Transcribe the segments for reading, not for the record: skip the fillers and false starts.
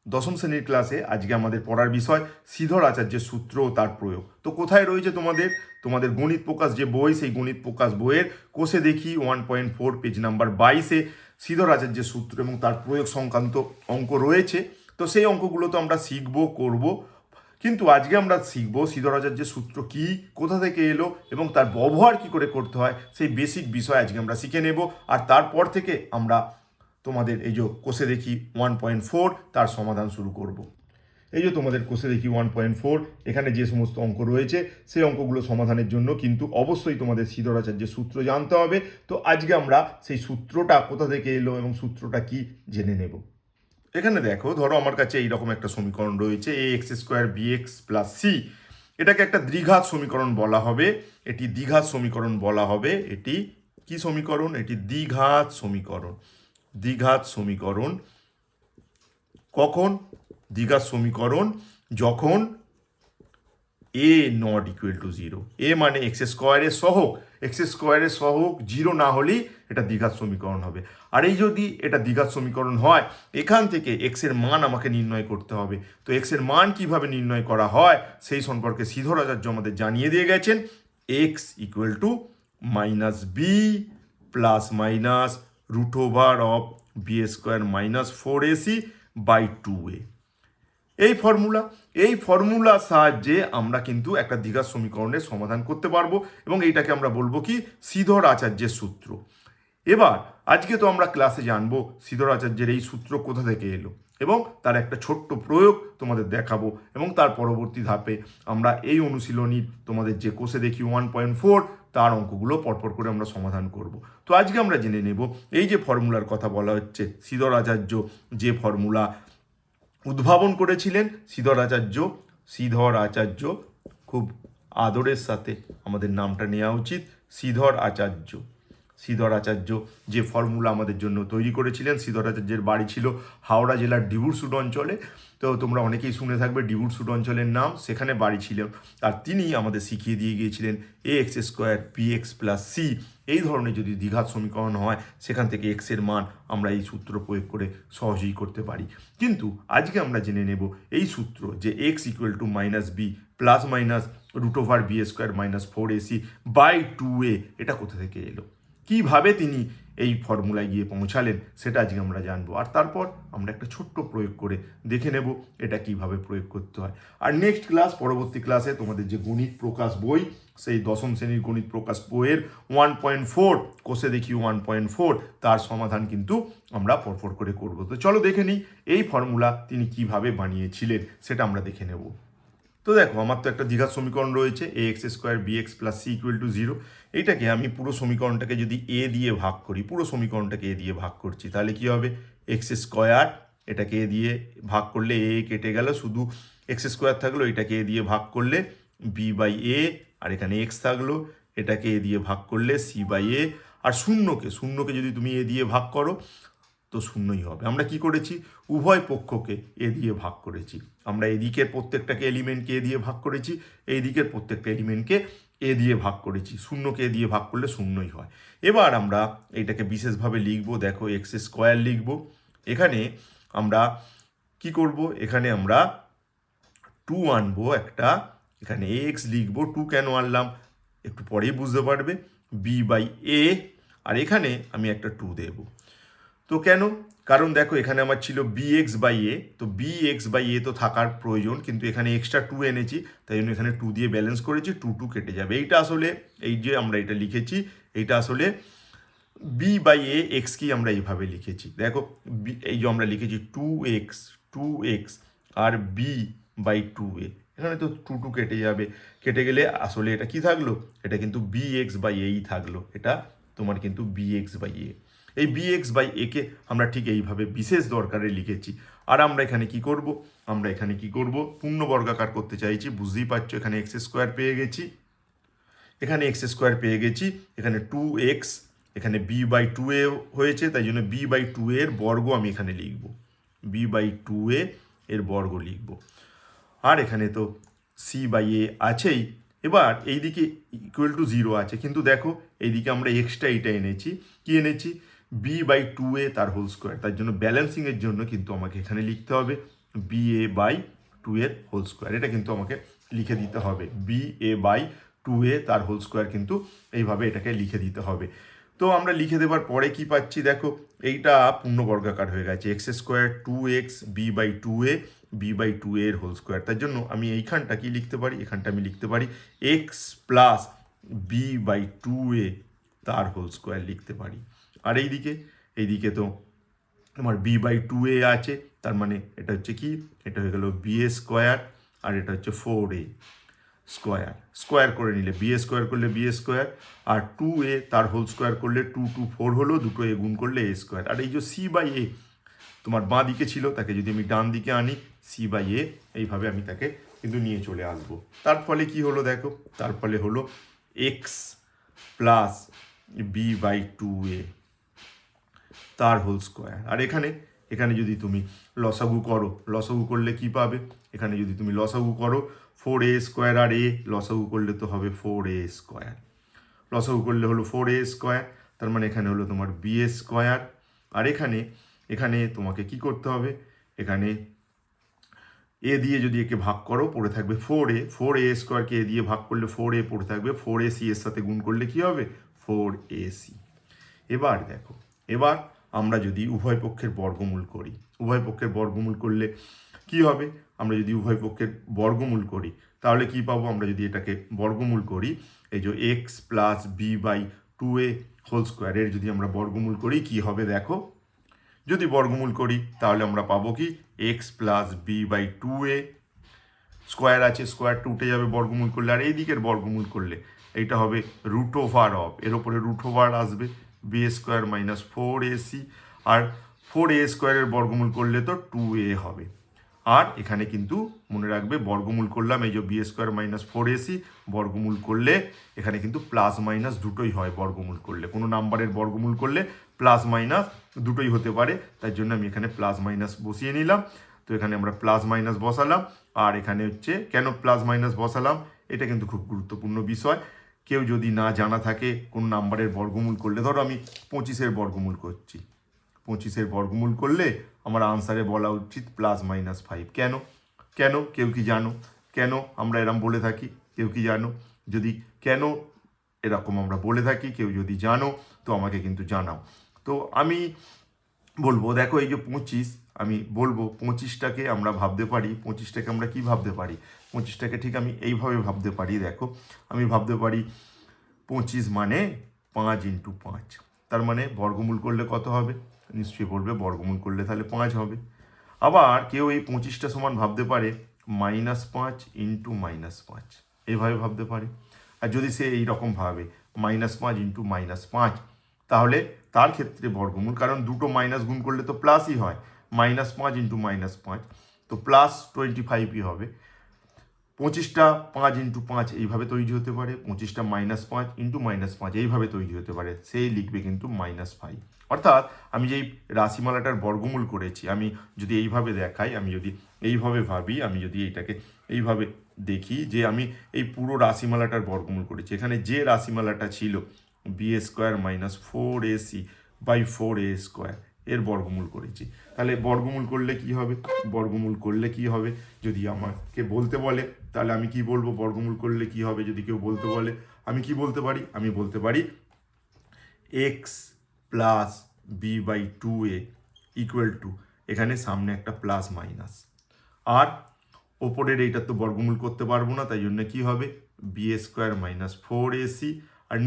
দশম শ্রেণীর ক্লাসে আজকে আমাদের পড়ার বিষয় শ্রীধর আচার্যের সূত্র ও তার প্রয়োগ। তো কোথায় রয়েছে তোমাদের গণিত প্রকাশ যে বই, সেই গণিত প্রকাশ বইয়ের কোষে দেখি 1.4 পেজ নাম্বার 22-এ শ্রীধর আচার্যের সূত্র এবং তার প্রয়োগ সংক্রান্ত অঙ্ক রয়েছে। তো সেই অঙ্কগুলো তো আমরা করব, কিন্তু আজকে আমরা শিখবো শ্রীধর আচার্যের সূত্র কি, কোথা থেকে এলো এবং তার ব্যবহার কি করে করতে হয়, সেই বেসিক বিষয় আজকে আমরা শিখে নেব। আর তারপর থেকে আমরা তোমাদের এই যে কোষে দেখি 1.4 তার সমাধান শুরু করব। এই যে তোমাদের কোষে দেখি 1.4, এখানে যে সমস্ত অঙ্ক রয়েছে সেই অঙ্কগুলো সমাধানের জন্য কিন্তু অবশ্যই তোমাদের শ্রীধর আচার্যের সূত্র জানতে হবে। তো আজকে আমরা সেই সূত্রটা কোথা থেকে এলো এবং সূত্রটা কি জেনে নেব। এখানে দেখো, ধরো আমার কাছে এইরকম একটা সমীকরণ রয়েছে, ax² bx + c। এটাকে একটা দ্বিঘাত সমীকরণ বলা হবে, এটি দ্বিঘাত সমীকরণ বলা হবে। এটি কি সমীকরণ? এটি দ্বিঘাত সমীকরণ। দ্বিঘাত সমীকরণ কখন? দ্বিঘাত সমীকরণ যখন a নট ইকুয়াল টু 0। এ মানে x² সহগ, x² সহগ 0 না হলেই এটা দ্বিঘাত সমীকরণ হবে। আর এই যদি এটা দ্বিঘাত সমীকরণ হয়, এখান থেকে x এর মান আমাকে নির্ণয় করতে হবে। তো x এর মান কিভাবে নির্ণয় করা হয় সেই সম্পর্কে শ্রীধর আচার্য আমাদের জানিয়ে দিয়ে গেছেন। x equal to -b plus minus √(b² - 4ac/2a। এই ফর্মুলার সাহায্যে আমরা কিন্তু একটা দ্বিঘাত সমীকরণের সমাধান করতে পারবো এবং এইটাকে আমরা বলবো কি? শ্রীধর আচার্যের সূত্র। এবার আজকে তো আমরা ক্লাসে জানবো শ্রীধর আচার্যের এই সূত্র কোথা থেকে এলো এবং তার একটা ছোট্ট প্রয়োগ তোমাদের দেখাবো, এবং তার পরবর্তী ধাপে আমরা এই অনুশীলনীর তোমাদের যে কোষে দেখি 1.4 তার অঙ্কগুলো পরপর করে আমরা সমাধান করব। তো আজকে আমরা জেনে নেব এই যে ফর্মুলার কথা বলা হচ্ছে, শ্রীধর আচার্য যে ফর্মুলা উদ্ভাবন করেছিলেন। শ্রীধর আচার্য, খুব আদরের সাথে আমাদের নামটা নেওয়া উচিত, শ্রীধর আচার্য যে ফর্মুলা আমাদের জন্য তৈরি করেছিলেন। শ্রীধর আচার্যের বাড়ি ছিল হাওড়া জেলার ডিবুরসুড অঞ্চলে। তো তোমরা অনেকেই শুনে থাকবে ডিবুরসুড অঞ্চলের নাম, সেখানে বাড়ি ছিল। আর তিনি আমাদের শিখিয়ে দিয়ে গিয়েছিলেন ax² bx + c এই ধরনের যদি দ্বিঘাত সমীকরণ হয়, সেখান থেকে x এর মান আমরা এই সূত্র প্রয়োগ করে সহজেই করতে পারি। কিন্তু আজকে আমরা জেনে নেব এই সূত্র যে x equal to -b plus minus √(b² - 4ac/2a এটা কোথা থেকে এলো, কিভাবে তিনি এই ফর্মুলায় গিয়ে পৌঁছালেন, সেটা আজকে আমরা জানবো। আর তারপর আমরা একটা ছোট্ট প্রয়োগ করে দেখে নেব এটা কিভাবে প্রয়োগ করতে হয়। আর নেক্সট পরবর্তী ক্লাসে তোমাদের যে গণিত প্রকাশ বই, সেই দশম শ্রেণীর গণিত প্রকাশ বইয়ের 1.4 কোষে দেখি 1.4 তার সমাধান কিন্তু আমরা পরপর করে করব। তো চলো দেখে নিই এই ফর্মুলা তিনি কিভাবে বানিয়েছিলেন, সেটা আমরা দেখে নেব। তো দেখো, আমার তো একটা দ্বিঘাত সমীকরণ রয়েছে ax² bx + c = 0। এইটাকে আমি পুরো সমীকরণটাকে যদি a দিয়ে ভাগ করি, পুরো সমীকরণটাকে a দিয়ে ভাগ করছি, তাহলে কি হবে? x², এটাকে a দিয়ে ভাগ করলে a কেটে গেল, শুধু x² থাকলো। এটাকে a দিয়ে ভাগ করলে b/a, আর এখানে x থাকলো, এটাকে a দিয়ে ভাগ করলে c/a। আর শূন্যকে যদি তুমি a দিয়ে ভাগ করো তো শূন্যই হবে। আমরা কি করেছি? উভয় পক্ষকে এ দিয়ে ভাগ করেছি। আমরা এদিকের প্রত্যেকটাকে এলিমেন্টকে এ দিয়ে ভাগ করেছি, এই দিকের প্রত্যেকটা এলিমেন্টকে এ দিয়ে ভাগ করেছি। শূন্যকে এ দিয়ে ভাগ করলে শূন্যই হয়। এবার আমরা এইটাকে বিশেষভাবে লিখব, দেখো x² লিখব। এখানে আমরা কি করব? এখানে আমরা 2 আনবো একটা, এখানে x লিখব। 2 কেন আনলাম একটু পরেই বুঝতে পারবে। b/a, আর এখানে আমি একটা 2 দেব। তো কেন? কারণ দেখো, এখানে আমার ছিল bx/a, তো bx/a তো থাকার প্রয়োজন, কিন্তু এখানে এক্সট্রা 2 এনেছি, তাই জন্য এখানে 2 দিয়ে ব্যালেন্স করেছি, 2 কেটে যাবে। এইটা আসলে, এই যে আমরা এটা লিখেছি, এইটা আসলে b/a, x কি আমরা এইভাবে লিখেছি। দেখো, এই যে আমরা লিখেছি 2x আর b/2a, এখানে তো 2 কেটে যাবে। কেটে গেলে আসলে এটা কি থাকলো? এটা কিন্তু bx/a থাকলো। এটা তোমার কিন্তু bx/a। এই bx/a কে আমরা ঠিক এইভাবে বিশেষ দরকারে লিখেছি। আর আমরা এখানে কি করব? পূর্ণ বর্গাকার করতে চাইছি, বুঝতেই পারছো। এখানে x² পেয়ে গেছি, এখানে 2x, এখানে b/2a হয়েছে, তাই জন্য b/2a এর বর্গ আমি এখানে লিখব, b/2a এর বর্গ লিখব। আর এখানে তো c/a আছেই। এবার এইদিকে ইকুয়াল টু 0 আছে, কিন্তু দেখো এইদিকে আমরা এক্সট্রা এটা এনেছি। কি এনেছি? b/2a তার হোল স্কোয়ার। তার জন্য ব্যালেন্সিংয়ের জন্য কিন্তু আমাকে এখানে লিখতে হবে বি এ বাই টু এর হোল স্কোয়ার। এটা কিন্তু আমাকে লিখে দিতে হবে, B A by two a তার হোল স্কোয়ার কিন্তু এইভাবে এটাকে লিখে দিতে হবে। তো আমরা লিখে দেবার পরে কি পাচ্ছি দেখো, এইটা পূর্ণবর্গাকার হয়ে গেছে, x square two x b by two a b by two এর হোল স্কোয়ার। তার জন্য আমি এইখানটা কি লিখতে পারি, এখানটা আমি লিখতে পারি x plus b by two a তার হোল স্কোয়ার লিখতে পারি। আর এইদিকে তো আমার বি বাই টু এ আছে, তার মানে এটা হচ্ছে কি, এটা হয়ে গেল বি এ স্কোয়ার, আর এটা হচ্ছে ফোর এ স্কোয়ার। স্কোয়ার করে নিলে বি এ স্কোয়ার করলে B A square, R two a তার হোল স্কোয়ার করলে টু টু ফোর হলো, দুটো এ গুণ করলে এ স্কোয়ার। আর এই যে সি বাই এ তোমার বাঁ দিকে ছিল, তাকে যদি আমি ডান দিকে আনি, সি বাই এ এইভাবে আমি তাকে কিন্তু নিয়ে চলে আসবো। তার ফলে কি হলো দেখো, তার ফলে হলো x plus b by two a তার হোল স্কোয়ার। আর এখানে যদি তুমি লসাগু করো, লসাগু করলে কি পাবে, এখানে যদি তুমি লসাগু করো ফোর এ স্কোয়ার আর এ, লসাগু করলে তো হবে ফোর এ স্কোয়ার, লসাগু করলে হলো ফোর এ স্কোয়ার, তার মানে এখানে হলো তোমার বি এ স্কোয়ার। আর এখানে তোমাকে কি করতে হবে, এখানে এ দিয়ে যদি একে ভাগ করো পড়ে থাকবে ফোর এ স্কোয়ারকে এ দিয়ে ভাগ করলে ফোর এ পড়ে থাকবে, ফোর এ সি এর সাথে গুণ করলে কি হবে, ফোর এ সি। এবার দেখো, এবার আমরা যদি উভয় পক্ষের বর্গমূল করি, উভয় পক্ষের বর্গমূল করলে কি হবে, আমরা যদি উভয় পক্ষের বর্গমূল করি তাহলে কি পাবো, আমরা যদি এটাকে বর্গমূল করি, এই যে x plus b by two a whole স্কোয়ারের যদি আমরা বর্গমূল করি কি হবে দেখো, যদি বর্গমূল করি তাহলে আমরা পাবো কি x plus b by two a square আছে, স্কোয়ারটা উঠে যাবে বর্গমূল করলে, আর এই দিকের বর্গমূল করলে এইটা হবে রুট ওভার অফ, এর ওপরে রুট ওভার আসবে b square minus four a c, আর ফোর এ স্কোয়ারের বর্গমূল করলে তো টু এ হবে। আর এখানে কিন্তু মনে রাখবে বর্গমূল করলাম এই যে b square minus four a c, বর্গমূল করলে এখানে কিন্তু প্লাস মাইনাস দুটোই হয়, বর্গমূল করলে কোনো নাম্বারের বর্গমূল করলে প্লাস মাইনাস দুটোই হতে পারে, তাই জন্য আমি এখানে প্লাস মাইনাস বসিয়ে নিলাম। তো এখানে আমরা প্লাস মাইনাস বসালাম, আর এখানে হচ্ছে কেন প্লাস মাইনাস বসালাম, এটা কিন্তু খুব গুরুত্বপূর্ণ বিষয়। কেউ যদি না জানা থাকে কোন নাম্বারের বর্গমূল করলে, ধরো আমি 25-এর বর্গমূল করছি, 25-এর বর্গমূল করলে আমার আনসারে বলা উচিত প্লাস মাইনাস 5। কেন কেন কেউ কি জানো কেন আমরা এরকম বলে থাকি, কেউ কি জানো, যদি কেন এরকম আমরা বলে থাকি কেউ যদি জানো তো আমাকে কিন্তু জানাও। তো আমি বলবো দেখো এই যে 25, আমি বলবো 25টাকে আমরা ভাবতে পারি, 25টাকে আমরা কি ভাবতে পারি, 25টাকে ঠিক আমি এইভাবে ভাবতে পারি, দেখো আমি ভাবতে পারি 25 মানে 5 ইন্টু 5, তার মানে বর্গমূল করলে কত হবে, নিশ্চয়ই বলবে বর্গমূল করলে তাহলে 5 হবে। আবার কেউ এই 25টা সমান ভাবতে পারে -5 ইন্টু -5, এইভাবে ভাবতে পারে। আর যদি সে এইরকম ভাবে -5 ইন্টু -5, তাহলে তার ক্ষেত্রে বর্গমূল, কারণ দুটো মাইনাস গুণ করলে তো প্লাসই হয়, -5 ইন্টু -5 তো প্লাস 25ই হবে। 25টা 5 ইন্টু 5 এইভাবে তৈরি হতে পারে, 25টা -5 ইন্টু -5 এইভাবে তৈরি হতে পারে, সেই লিখবে কিন্তু -5। অর্থাৎ আমি যেই রাশিমালাটার বর্গমূল করেছি, আমি যদি এইভাবে দেখাই, আমি যদি এইভাবে ভাবি, আমি যদি এইটাকে এইভাবে দেখি যে আমি এই পুরো রাশিমালাটার বর্গমূল করেছি, এখানে যে রাশিমালাটা ছিল b square minus four a c by four a square এর বর্গমূল করেছি, তাহলে বর্গমূল করলে কি হবে, বর্গমূল করলে কি হবে যদি আমাকে বলতে বলে তাহলে আমি কি বলবো, বর্গমূল করলে কি হবে যদি কেউ বলতে বলে, আমি কি বলতে পারি, আমি বলতে পারি x plus b by two a equal to, এখানে সামনে একটা প্লাস মাইনাস, আর ওপরের এইটা তো বর্গমূল করতে পারবো না, তাই জন্য কি হবে b square minus four a c, আর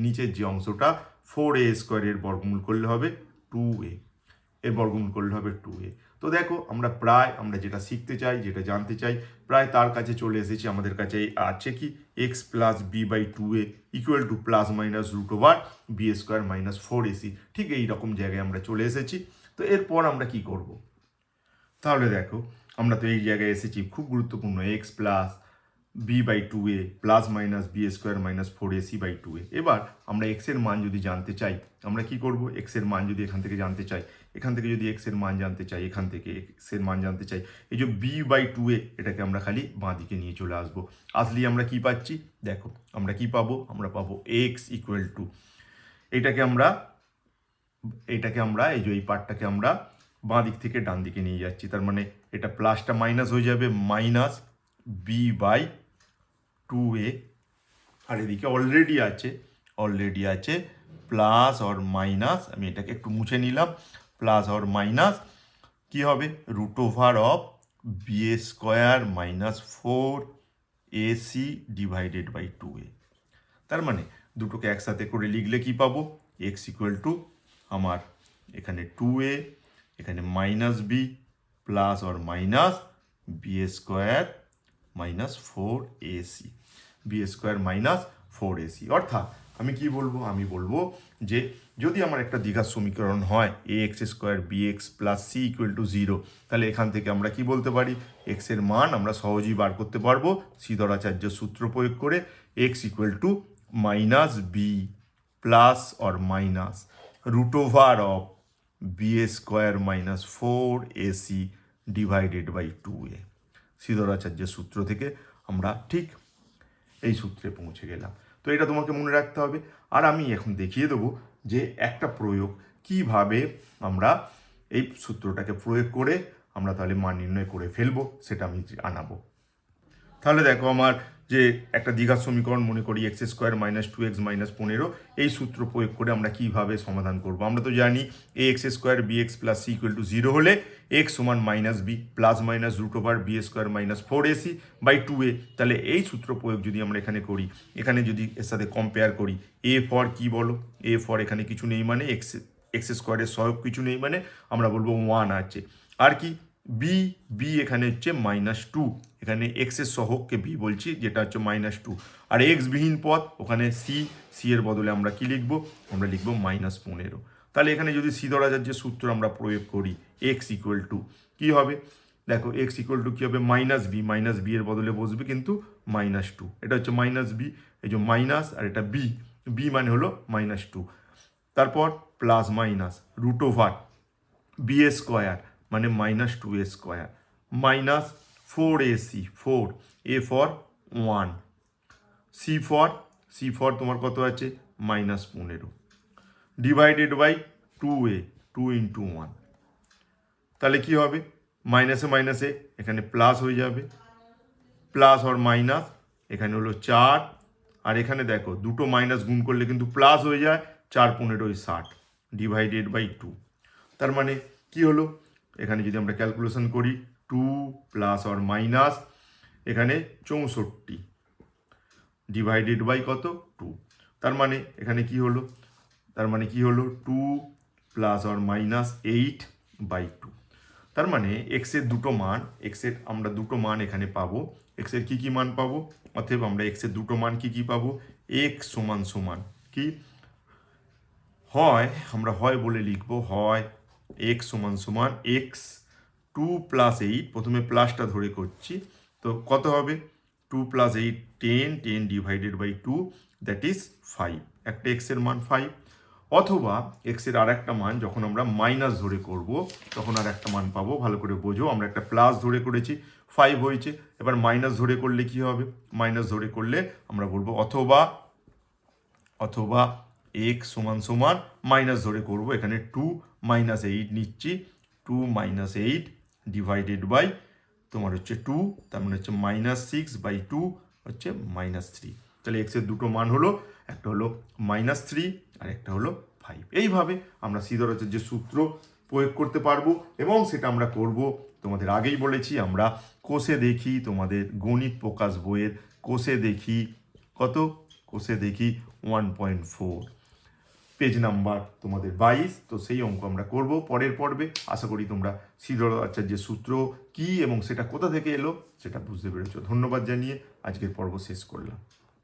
নিচের যে অংশটা ফোর এ স্কোয়ারের বর্গমূল করলে হবে টু এ, এর বর্গমূল করলে হবে টু এ। তো দেখো আমরা যেটা শিখতে চাই, যেটা জানতে চাই, প্রায় তার কাছে চলে এসেছি। আমাদের কাছে আছে কি x plus b by two a equal to plus minus root over b square minus four a c, ঠিক এইরকম জায়গায় আমরা চলে এসেছি। তো এরপর আমরা কি করব, তাহলে দেখো আমরা তো এই জায়গায় এসেছি, খুব গুরুত্বপূর্ণ, x plus b by two a plus minus b square minus four a c by two a. এবার আমরা এক্স এর মান যদি জানতে চাই আমরা কি করব, এক্স এর মান যদি এখান থেকে জানতে চাই, এখান থেকে যদি এক্স এর মান জানতে চাই, এখান থেকে এক্স এর মান জানতে চাই, এই যে বি বাই টু এ এটাকে আমরা খালি বাঁ দিকে নিয়ে চলে আসবো, আসলেই আমরা কি পাচ্ছি দেখো, আমরা কি পাবো, আমরা পাবো এক্স ইকুয়াল টু, এটাকে আমরা এই যে এই পার্টটাকে আমরা বাঁ দিক থেকে ডান দিকে নিয়ে যাচ্ছি, তার মানে এটা প্লাসটা মাইনাস হয়ে যাবে, মাইনাস বি বাই 2a, আর এদিকে অলরেডি আছে প্লাস অর মাইনাস, আমি এটাকে একটু মুছে নিলাম, প্লাস অর মাইনাস কি হবে root over of b a square minus 4ac divided by 2a। তার মানে দুটোকে একসাথে করে লিখলে কি পাবো, x ইকুয়াল টু আমার এখানে 2a, এখানে minus b plus or minus b square minus 4ac, b square minus 4ac। অর্থাৎ আমি কি বলবো, আমি বলবো যে যদি আমার একটা দ্বিঘাত সমীকরণ হয় a x square b x plus c equal to 0, তাহলে এখান থেকে আমরা কি বলতে পারি, এক্স এর মান আমরা সহজেই বার করতে পারবো শ্রীধরাচার্য সূত্র প্রয়োগ করে, x equal to minus b plus or minus root over of b square minus 4ac divided by 2a। শ্রীধরাচার্যের সূত্র থেকে আমরা ঠিক এই সূত্রে পৌঁছে গেলাম। তো এটা তোমাকে মনে রাখতে হবে। আর আমি এখন দেখিয়ে দেবো যে একটা প্রয়োগ কিভাবে আমরা এই সূত্রটাকে প্রয়োগ করে আমরা তাহলে মান নির্ণয় করে ফেলবো, সেটা আমি আনাবো। তাহলে দেখো আমার যে একটা দ্বিঘাত সমীকরণ মনে করি x square minus 2x minus 15, এই সূত্র প্রয়োগ করে আমরা কিভাবে সমাধান করব। আমরা তো জানি a x square b x plus c equal to 0 হলে এক্স সমান minus b plus minus root over b square minus 4ac by 2a। তাহলে এই সূত্র প্রয়োগ যদি আমরা এখানে করি, এখানে যদি এর সাথে কম্পেয়ার করি, এ ফর কি বলো, এ ফর এখানে কিছু নেই মানে এক্স স্কোয়ারের সহগ কিছু নেই মানে আমরা বলবো 1 আছে। আর কি বি এখানে হচ্ছে -2, এখানে এক্সের সহগকে বি বলছি যেটা হচ্ছে -2, আর এক্স বিহীন পদ ওখানে সি এর বদলে আমরা কি লিখবো, আমরা লিখবো -15। তাহলে এখানে যদি শ্রীধরাচার্যের সূত্র আমরা প্রয়োগ করি, এক্স ইকুয়াল টু কী হবে, দেখো এক্স ইকুয়াল টু কী হবে, মাইনাস বি এর বদলে বসবে কিন্তু -2, এটা হচ্ছে মাইনাস বি, এই যে মাইনাস আর এটা বি মানে হলো -2, তারপর plus minus root over b square মানে -2a স্কোয়ার minus 4ac, 4 a for 1, c for তোমার কত আছে -15 ডিভাইডেড বাই 2a, 2 ইন্টু 1। তাহলে কি হবে, মাইনাসে এখানে প্লাস হয়ে যাবে, প্লাস অর মাইনাস এখানে হলো 4, আর এখানে দেখো দুটো মাইনাস গুণ করলে কিন্তু প্লাস হয়ে যায়, 4 15 60 ডিভাইডেড বাই 2। তার মানে কি হলো, এখানে যদি আমরা ক্যালকুলেশন করি 2 প্লাস অর মাইনাস এখানে 64 ডিভাইডেড বাই কত 2। তার মানে এখানে কি হলো, 2 প্লাস অর মাইনাস 8 বাই 2। তার মানে এক্সের আমরা দুটো মান এখানে পাবো, এক্সের কি মান পাবো, অতএব আমরা এক্সের দুটো মান কি পাবো, এক্স সমান কি আমরা বলে লিখবো, হয় এক্স সমান এক্স 2 প্লাস 8, প্রথমে প্লাসটা ধরে করছি, তো কত হবে 2 প্লাস 8 10 ডিভাইডেড বাই 2 দ্যাট ইজ 5, একটা এক্সের মান 5। অথবা এক্সের আর একটা মান যখন আমরা মাইনাস ধরে করব তখন আর একটা মান পাবো, ভালো করে বোঝো, আমরা একটা প্লাস ধরে করেছি 5 হয়েছে, এবার মাইনাস ধরে করলে কি হবে, মাইনাস ধরে করলে আমরা বলবো অথবা এক্স সমান মাইনাস ধরে করব, এখানে 2 -8 নিচ্ছি, 2 -8 ডিভাইডেড বাই তোমার হচ্ছে 2, তার মানে হচ্ছে -6 বাই 2 হচ্ছে -3। তাহলে এক্সের দুটো মান হলো, একটা হলো -3 আর একটা হলো 5। এইভাবে আমরা শ্রীধরাচার্যের সূত্র প্রয়োগ করতে পারবো, এবং সেটা আমরা করব, তোমাদের আগেই বলেছি, আমরা কোষে দেখি, তোমাদের গণিত প্রকাশ বইয়ের কোষে দেখি 1.4 পেজ নাম্বার তোমাদের 22। তো সেই অঙ্ক আমরা করব পরের পর্বে। আশা করি তোমরা শ্রীধরাচার্যের সূত্র কি এবং সেটা কোথা থেকে এলো সেটা বুঝতে পেরেছো। ধন্যবাদ জানিয়ে আজকের পর্ব শেষ করলাম।